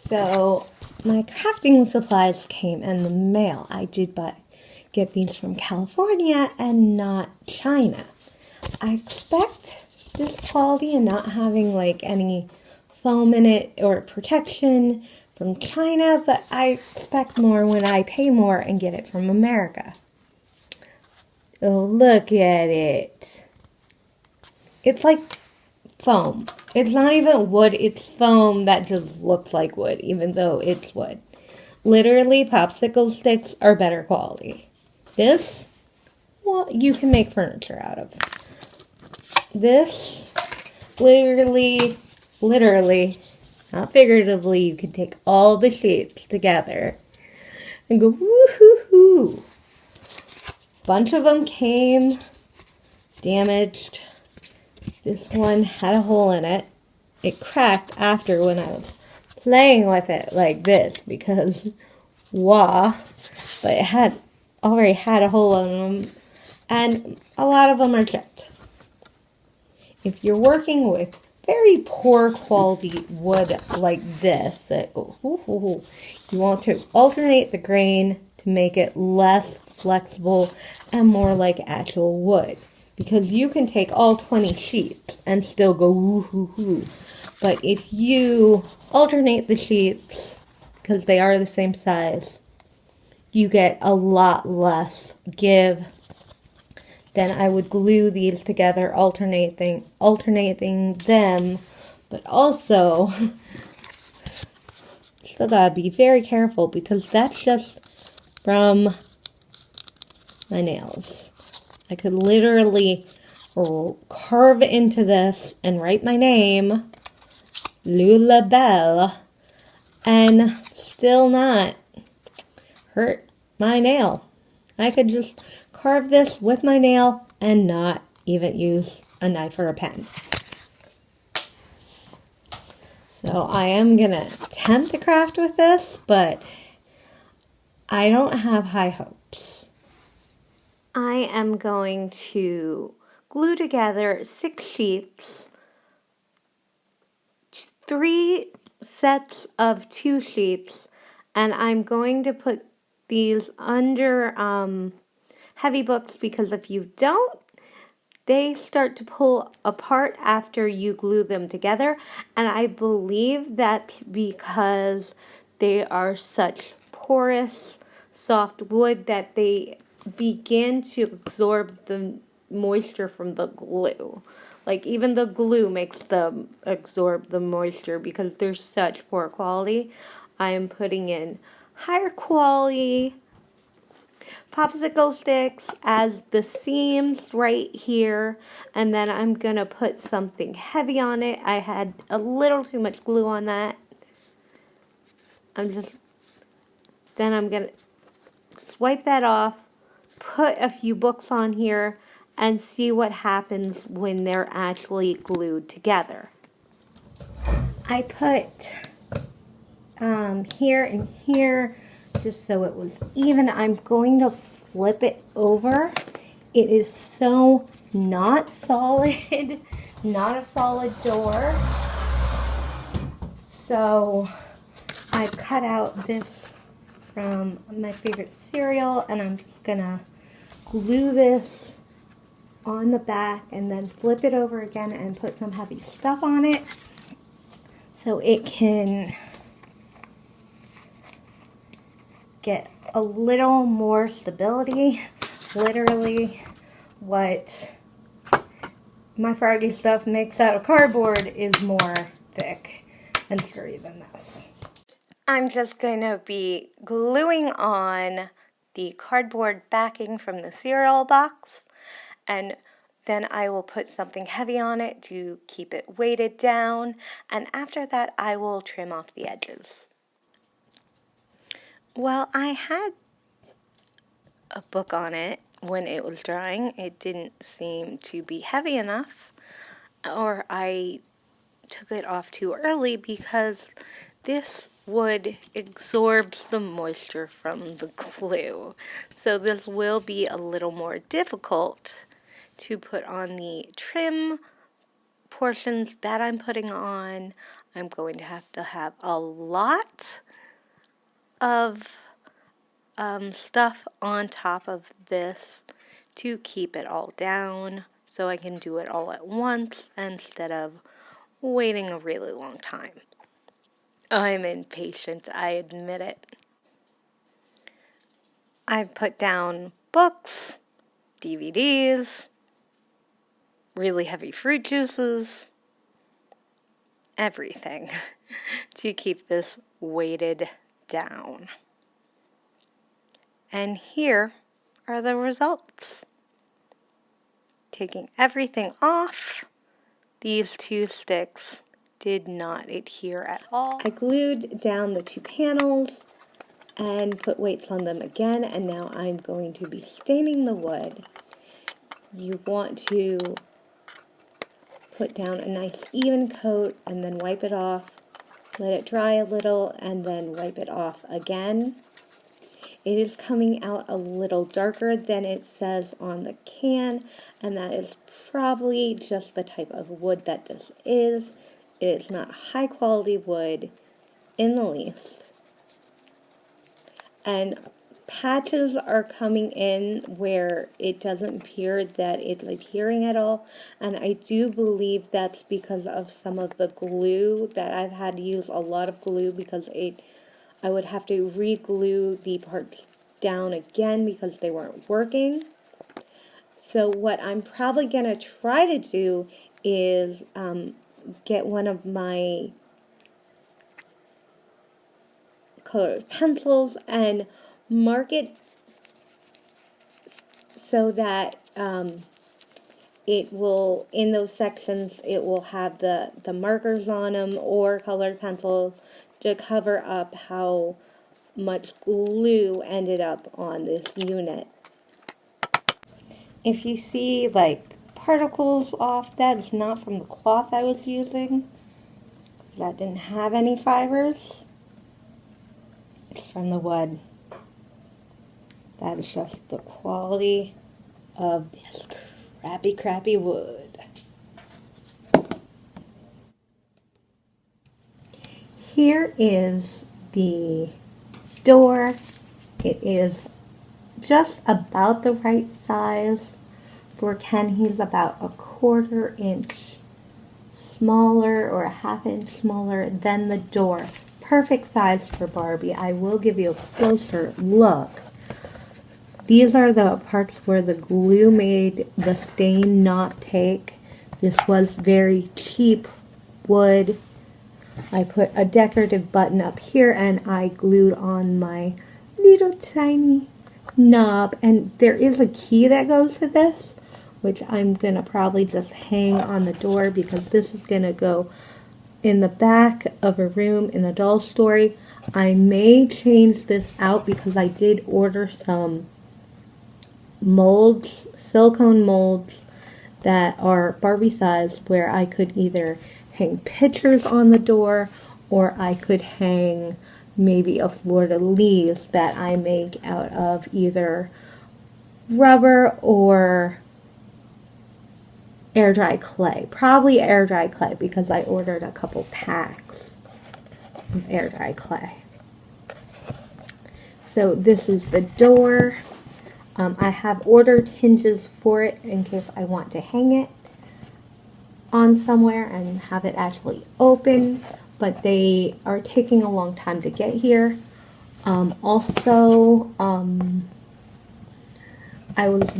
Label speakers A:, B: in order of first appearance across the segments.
A: So my crafting supplies came in the mail. I did get these from California and not China. I expect this quality and not having like any foam in it or protection from China, but I expect more when I pay more and get it from America. Oh, look at it. It's like foam. It's not even wood, it's foam that just looks like wood, even though it's wood. Literally, popsicle sticks are better quality. This, well, you can make furniture out of. This, literally, not figuratively, you can take all the sheets together and go woo-hoo-hoo. Bunch of them came damaged. This one had a hole in it. It cracked after when I was playing with it like this because but it had already had a hole in them, and a lot of them are chipped. If you're working with very poor quality wood like this, you want to alternate the grain to make it less flexible and more like actual wood. Because you can take all 20 sheets and still go woo-hoo-hoo. But if you alternate the sheets, because they are the same size, you get a lot less give. Then I would glue these together, alternating them, but also still gotta be very careful because that's just from my nails. I could literally carve into this and write my name, Lula Belle, and still not hurt my nail. I could just carve this with my nail and not even use a knife or a pen. So I am gonna attempt to craft with this, but I don't have high hopes. I am going to glue together 6 sheets, 3 sets of 2 sheets, and I'm going to put these under heavy books because if you don't, they start to pull apart after you glue them together, and I believe that's because they are such porous, soft wood that they begin to absorb the moisture from the glue. Like even the glue makes them absorb the moisture because they're such poor quality. I am putting in higher quality popsicle sticks as the seams right here, and then I'm gonna put something heavy on it. I had a little too much glue on that. Then I'm gonna swipe that off, put a few books on here, and see what happens when they're actually glued together. I put here and here just so it was even. I'm going to flip it over. It is so not solid, not a solid door. So I cut out this from my favorite cereal, and I'm just gonna glue this on the back and then flip it over again and put some heavy stuff on it so it can get a little more stability. Literally what my Froggy stuff makes out of cardboard is more thick and sturdy than this. I'm just going to be gluing on the cardboard backing from the cereal box, and then I will put something heavy on it to keep it weighted down, and after that I will trim off the edges. Well, I had a book on it when it was drying. It didn't seem to be heavy enough, or I took it off too early because this wood absorbs the moisture from the glue. So this will be a little more difficult to put on the trim portions that I'm putting on. I'm going to have a lot of stuff on top of this to keep it all down so I can do it all at once instead of waiting a really long time. I'm impatient, I admit it. I've put down books, DVDs, really heavy fruit juices, everything to keep this weighted down. And here are the results. Taking everything off, these two sticks did not adhere at all. I glued down the two panels and put weights on them again, and now I'm going to be staining the wood. You want to put down a nice even coat and then wipe it off, let it dry a little, and then wipe it off again. It is coming out a little darker than it says on the can, and that is probably just the type of wood that this is. It is not high quality wood in the least. And patches are coming in where it doesn't appear that it's adhering at all, and I do believe that's because of some of the glue that I've had to use a lot of glue because I would have to re-glue the parts down again because they weren't working. So what I'm probably going to try to do is get one of my colored pencils and mark it so that it will, in those sections, it will have the markers on them or colored pencils to cover up how much glue ended up on this unit. If you see like particles off, that is not from the cloth I was using. That didn't have any fibers. It's from the wood. That is just the quality of this crappy wood. Here is the door. It is just about the right size for Ken. He's about a 1/4 inch smaller or a 1/2 inch smaller than the door. Perfect size for Barbie. I will give you a closer look. These are the parts where the glue made the stain not take. This was very cheap wood. I put a decorative button up here and I glued on my little tiny knob. And there is a key that goes to this, which I'm going to probably just hang on the door because this is going to go in the back of a room in a doll story. I may change this out because I did order some molds, silicone molds that are Barbie size where I could either hang pictures on the door or I could hang maybe a fleur-de-lis that I make out of either rubber or air dry clay. Probably air dry clay because I ordered a couple packs of air dry clay. So this is the door. I have ordered hinges for it in case I want to hang it on somewhere and have it actually open, but they are taking a long time to get here. I was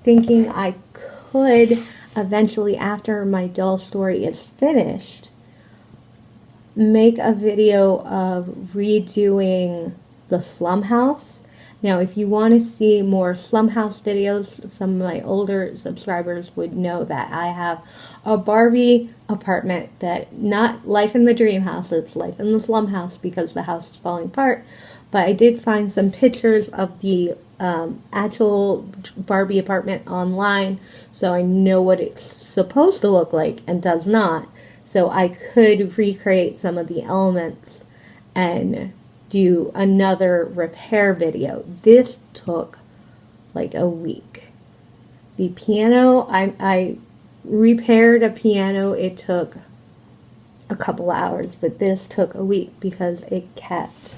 A: thinking I could eventually, after my doll story is finished, make a video of redoing the slum house. Now, if you want to see more slum house videos, some of my older subscribers would know that I have a Barbie apartment that, not Life in the Dream House, it's Life in the Slum House because the house is falling apart. But I did find some pictures of the actual Barbie apartment online, so I know what it's supposed to look like and does not. So I could recreate some of the elements and do another repair video. This took like a week. The piano, I repaired a piano. It took a couple hours, but this took a week because it kept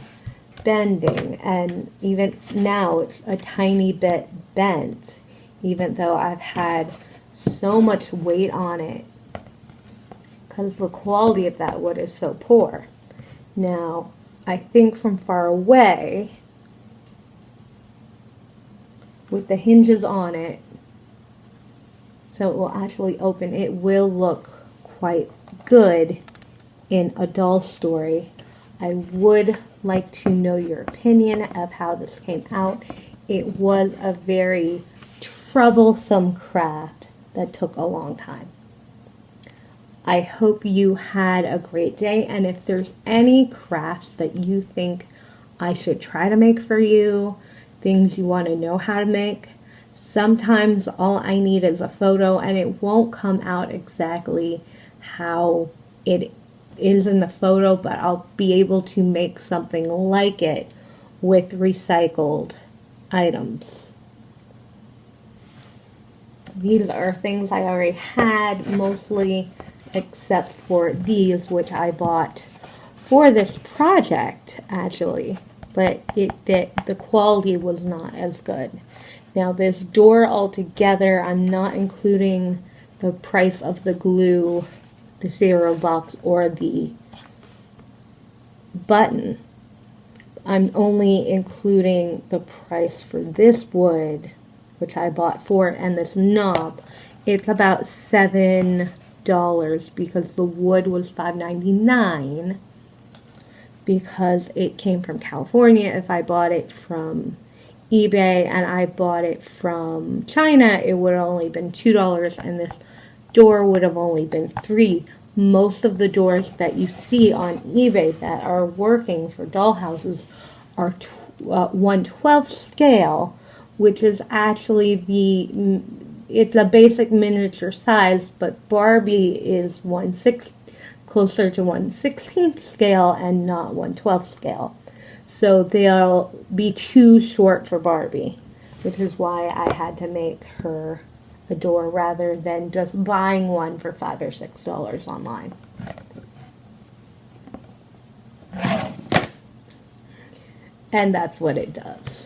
A: bending, and even now it's a tiny bit bent, even though I've had so much weight on it because the quality of that wood is so poor. Now, I think from far away, with the hinges on it, so it will actually open, it will look quite good in a doll story. I would like to know your opinion of how this came out. It was a very troublesome craft that took a long time. I hope you had a great day, and if there's any crafts that you think I should try to make for you, things you want to know how to make, sometimes all I need is a photo, and it won't come out exactly how it is in the photo, but I'll be able to make something like it with recycled items. These are things I already had mostly, except for these, which I bought for this project actually, but the quality was not as good. Now this door altogether, I'm not including the price of the glue, the cereal box, or the button. I'm only including the price for this wood, which I bought for, and this knob. It's about $7 because the wood was $5.99 because it came from California. If I bought it from eBay and I bought it from China, it would have only been $2, and this door would have only been $3. Most of the doors that you see on eBay that are working for dollhouses are 1/12 scale, which is actually it's a basic miniature size, but Barbie is 1/6, closer to 1/16 scale and not 1/12 scale. So they'll be too short for Barbie, which is why I had to make her a door rather than just buying one for $5 or $6 online. And that's what it does.